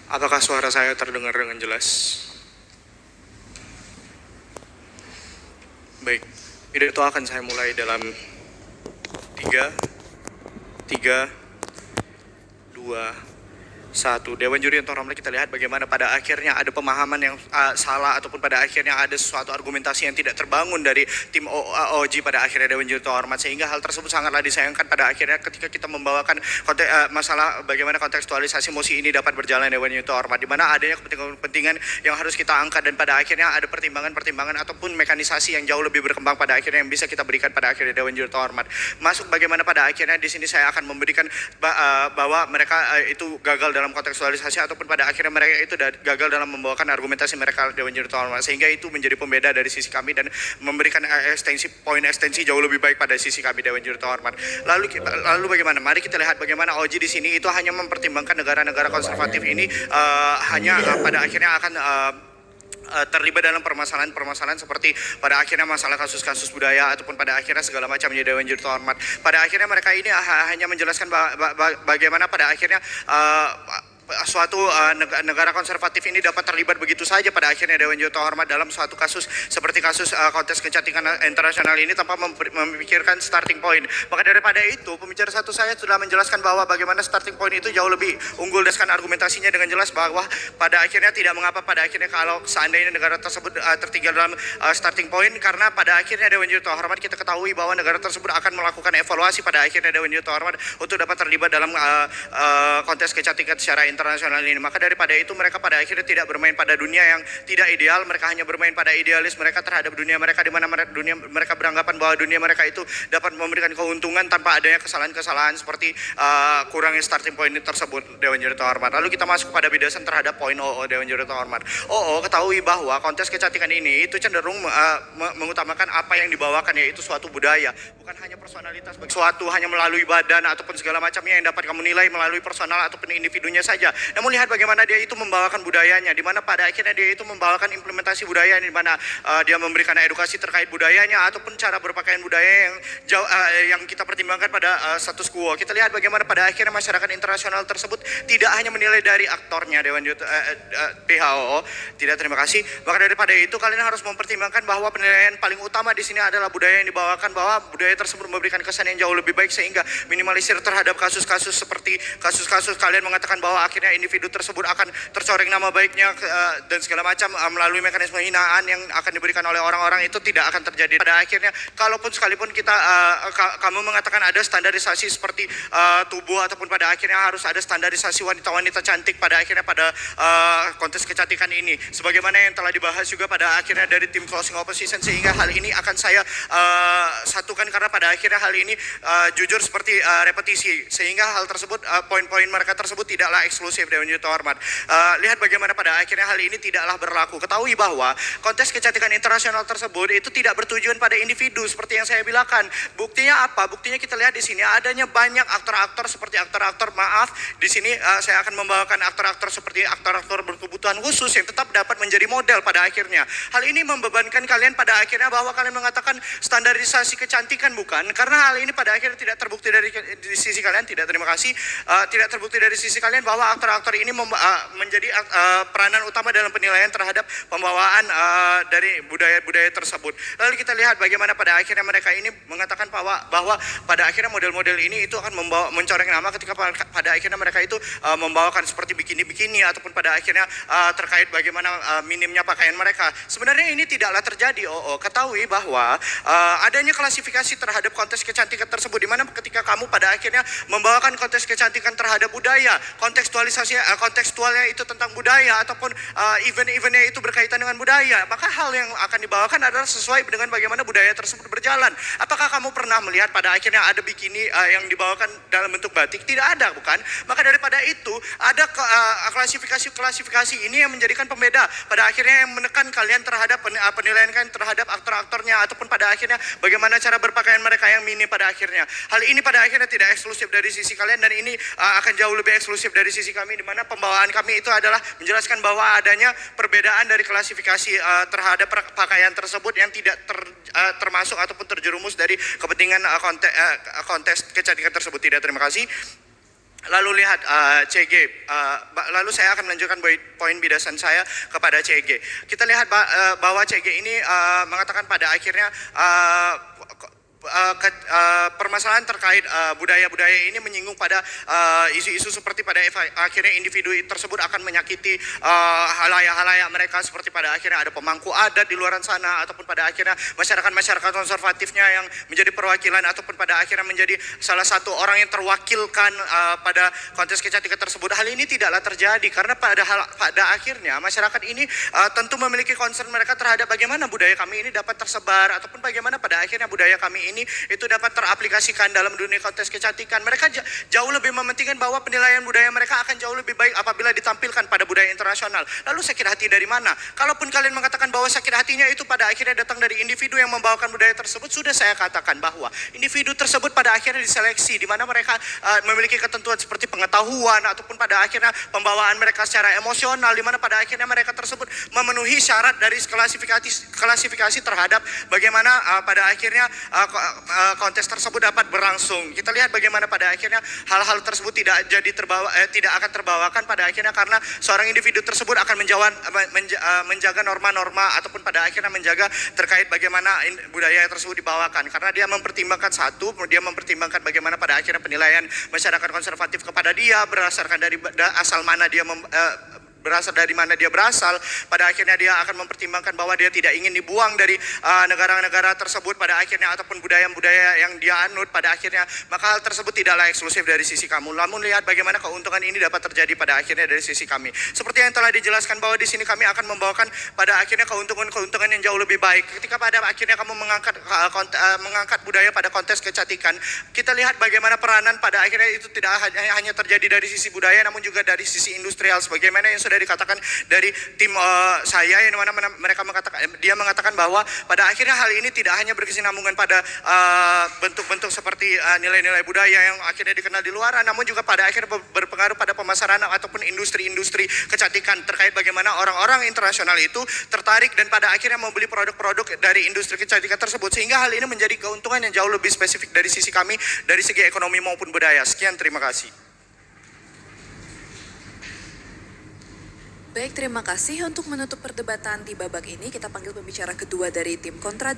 Apakah suara saya terdengar dengan jelas? Baik, pidato akan saya mulai dalam 3, 3, 2, 1. Dewan Juri yang terhormat, kita lihat bagaimana pada akhirnya ada pemahaman yang salah ataupun pada akhirnya ada suatu argumentasi yang tidak terbangun dari tim OG pada akhirnya Dewan Juri terhormat, sehingga hal tersebut sangatlah disayangkan pada akhirnya ketika kita membawakan masalah bagaimana kontekstualisasi mosi ini dapat berjalan Dewan Juri terhormat, di mana adanya kepentingan yang harus kita angkat dan pada akhirnya ada pertimbangan-pertimbangan ataupun mekanisasi yang jauh lebih berkembang pada akhirnya yang bisa kita berikan pada akhirnya Dewan Juri terhormat. Masuk bagaimana pada akhirnya di sini saya akan memberikan bahwa mereka itu gagal dalam kontekstualisasi ataupun pada akhirnya mereka itu gagal dalam membawakan argumentasi mereka Dewan Juri terhormat, sehingga itu menjadi pembeda dari sisi kami dan memberikan poin ekstensi jauh lebih baik pada sisi kami Dewan Juri terhormat. Lalu bagaimana? Mari kita lihat bagaimana OG di sini itu hanya mempertimbangkan negara-negara konservatif ini pada akhirnya akan terlibat dalam permasalahan-permasalahan seperti pada akhirnya masalah kasus-kasus budaya ataupun pada akhirnya segala macam menjadi Dewan Juri terhormat. Pada akhirnya mereka ini hanya menjelaskan bagaimana pada akhirnya suatu negara konservatif ini dapat terlibat begitu saja pada akhirnya Dewan Juri terhormat dalam suatu kasus seperti kasus kontes kecantikan internasional ini tanpa memikirkan starting point. Maka daripada itu pembicara satu saya sudah menjelaskan bahwa bagaimana starting point itu jauh lebih unggul dan argumentasinya dengan jelas bahwa pada akhirnya tidak mengapa pada akhirnya kalau seandainya negara tersebut tertinggal dalam starting point, karena pada akhirnya Dewan Juri terhormat kita ketahui bahwa negara tersebut akan melakukan evaluasi pada akhirnya Dewan Juri terhormat untuk dapat terlibat dalam kontes kecantikan secara internasional ini. Maka daripada itu mereka pada akhirnya tidak bermain pada dunia yang tidak ideal, mereka hanya bermain pada idealis mereka terhadap dunia mereka, di mana mereka beranggapan bahwa dunia mereka itu dapat memberikan keuntungan tanpa adanya kesalahan-kesalahan seperti kurangnya starting point tersebut Dewan Juri terhormat. Lalu kita masuk pada bidasan terhadap poin Dewan Juri terhormat. Ketahui bahwa kontes kecantikan ini itu cenderung mengutamakan apa yang dibawakan, yaitu suatu budaya, bukan hanya personalitas, suatu hanya melalui badan ataupun segala macamnya yang dapat kamu nilai melalui personal ataupun individunya saja. Namun lihat bagaimana dia itu membawakan budayanya, di mana pada akhirnya dia itu membawakan implementasi budaya, di mana dia memberikan edukasi terkait budayanya ataupun cara berpakaian budaya yang kita pertimbangkan pada status quo. Kita lihat bagaimana pada akhirnya masyarakat internasional tersebut tidak hanya menilai dari aktornya Dewan WHO. Tidak, terima kasih. Maka daripada itu kalian harus mempertimbangkan bahwa penilaian paling utama di sini adalah budaya yang dibawakan, bahwa budaya tersebut memberikan kesan yang jauh lebih baik sehingga minimalisir terhadap kasus-kasus seperti kasus-kasus kalian mengatakan bahwa akhirnya individu tersebut akan tercoreng nama baiknya dan segala macam melalui mekanisme hinaan yang akan diberikan oleh orang-orang, itu tidak akan terjadi. Pada akhirnya kalaupun sekalipun kamu mengatakan ada standarisasi seperti tubuh ataupun pada akhirnya harus ada standarisasi wanita-wanita cantik pada akhirnya pada kontes kecantikan ini, sebagaimana yang telah dibahas juga pada akhirnya dari tim closing opposition, sehingga hal ini akan saya satukan karena pada akhirnya hal ini jujur seperti repetisi, sehingga hal tersebut poin-poin mereka tersebut tidaklah eksklusif Dewan Juri terhormat. Lihat bagaimana pada akhirnya hal ini tidaklah berlaku. Ketahui bahwa kontes kecantikan internasional tersebut itu tidak bertujuan pada individu seperti yang saya bilangkan. Buktinya apa? Buktinya kita lihat di sini adanya banyak aktor-aktor seperti aktor-aktor, maaf, di sini saya akan membawakan aktor-aktor seperti aktor-aktor berkebutuhan khusus yang tetap dapat menjadi model pada akhirnya. Hal ini membebankan kalian pada akhirnya bahwa kalian mengatakan standarisasi kecantikan, bukan? Karena hal ini pada akhirnya tidak terbukti dari sisi kalian. Tidak, terima kasih. Tidak terbukti dari sisi kalian bahwa aktor-aktor ini menjadi peranan utama dalam penilaian terhadap pembawaan dari budaya-budaya tersebut. Lalu kita lihat bagaimana pada akhirnya mereka ini mengatakan bahwa pada akhirnya model-model ini itu akan mencoreng nama ketika pada akhirnya mereka itu membawakan seperti bikini-bikini ataupun pada akhirnya terkait bagaimana minimnya pakaian mereka. Sebenarnya ini tidaklah terjadi. Ketahui bahwa adanya klasifikasi terhadap kontes kecantikan tersebut, di mana ketika kamu pada akhirnya membawakan kontes kecantikan terhadap budaya, kontekstualnya itu tentang budaya ataupun event-eventnya itu berkaitan dengan budaya, maka hal yang akan dibawakan adalah sesuai dengan bagaimana budaya tersebut berjalan. Apakah kamu pernah melihat pada akhirnya ada bikini yang dibawakan dalam bentuk batik? Tidak ada, bukan? Maka daripada itu ada klasifikasi ini yang menjadikan pembeda pada akhirnya, yang menekan kalian terhadap penilaian kalian terhadap aktor-aktornya ataupun pada akhirnya bagaimana cara berpakaian mereka yang minim pada akhirnya. Hal ini pada akhirnya tidak eksklusif dari sisi kalian dan ini akan jauh lebih eksklusif dari sisi kami, di mana pembawaan kami itu adalah menjelaskan bahwa adanya perbedaan dari klasifikasi terhadap pakaian tersebut yang tidak termasuk ataupun terjerumus dari kepentingan kontes kecantikan tersebut. Tidak, terima kasih. Lalu lihat CG, lalu saya akan melanjutkan poin bidasan saya kepada CG. Kita lihat bahwa CG ini mengatakan pada akhirnya permasalahan terkait budaya-budaya ini menyinggung pada isu-isu seperti pada akhirnya individu tersebut akan menyakiti halayak-halayak mereka, seperti pada akhirnya ada pemangku adat di luar sana, ataupun pada akhirnya masyarakat konservatifnya yang menjadi perwakilan, ataupun pada akhirnya menjadi salah satu orang yang terwakilkan pada kontes kecantikan tersebut. Hal ini tidaklah terjadi karena pada akhirnya masyarakat ini tentu memiliki concern mereka terhadap bagaimana budaya kami ini dapat tersebar, ataupun bagaimana pada akhirnya budaya kami ini itu dapat teraplikasikan dalam dunia kontes kecantikan. Mereka jauh lebih mementingkan bahwa penilaian budaya mereka akan jauh lebih baik apabila ditampilkan pada budaya internasional. Lalu sakit hati dari mana? Kalaupun kalian mengatakan bahwa sakit hatinya itu pada akhirnya datang dari individu yang membawakan budaya tersebut, sudah saya katakan bahwa individu tersebut pada akhirnya diseleksi, di mana mereka memiliki ketentuan seperti pengetahuan, ataupun pada akhirnya pembawaan mereka secara emosional, di mana pada akhirnya mereka tersebut memenuhi syarat dari klasifikasi terhadap bagaimana pada akhirnya kontes tersebut dapat berlangsung. Kita lihat bagaimana pada akhirnya hal-hal tersebut tidak akan terbawakan pada akhirnya karena seorang individu tersebut akan menjaga norma-norma, ataupun pada akhirnya menjaga terkait bagaimana budaya tersebut dibawakan, karena dia mempertimbangkan mempertimbangkan bagaimana pada akhirnya penilaian masyarakat konservatif kepada dia berdasarkan dari asal mana dia berasal, dari mana dia berasal. Pada akhirnya dia akan mempertimbangkan bahwa dia tidak ingin dibuang dari negara-negara tersebut pada akhirnya, ataupun budaya-budaya yang dia anut pada akhirnya. Maka hal tersebut tidaklah eksklusif dari sisi kamu. Namun lihat bagaimana keuntungan ini dapat terjadi pada akhirnya dari sisi kami. Seperti yang telah dijelaskan bahwa di sini kami akan membawakan pada akhirnya keuntungan yang jauh lebih baik. Ketika pada akhirnya kamu mengangkat budaya pada kontes kecantikan, kita lihat bagaimana peranan pada akhirnya itu tidak hanya terjadi dari sisi budaya, namun juga dari sisi industrial, sebagaimana yang sudah dikatakan dari tim saya, yang mana dia mengatakan bahwa pada akhirnya hal ini tidak hanya berkesinambungan pada bentuk-bentuk seperti nilai-nilai budaya yang akhirnya dikenal di luar, namun juga pada akhirnya berpengaruh pada pemasaran ataupun industri-industri kecantikan, terkait bagaimana orang-orang internasional itu tertarik dan pada akhirnya membeli produk-produk dari industri kecantikan tersebut, sehingga hal ini menjadi keuntungan yang jauh lebih spesifik dari sisi kami, dari segi ekonomi maupun budaya. Sekian, terima kasih. Baik, terima kasih. Untuk menutup perdebatan di babak ini, kita panggil pembicara kedua dari tim kontra.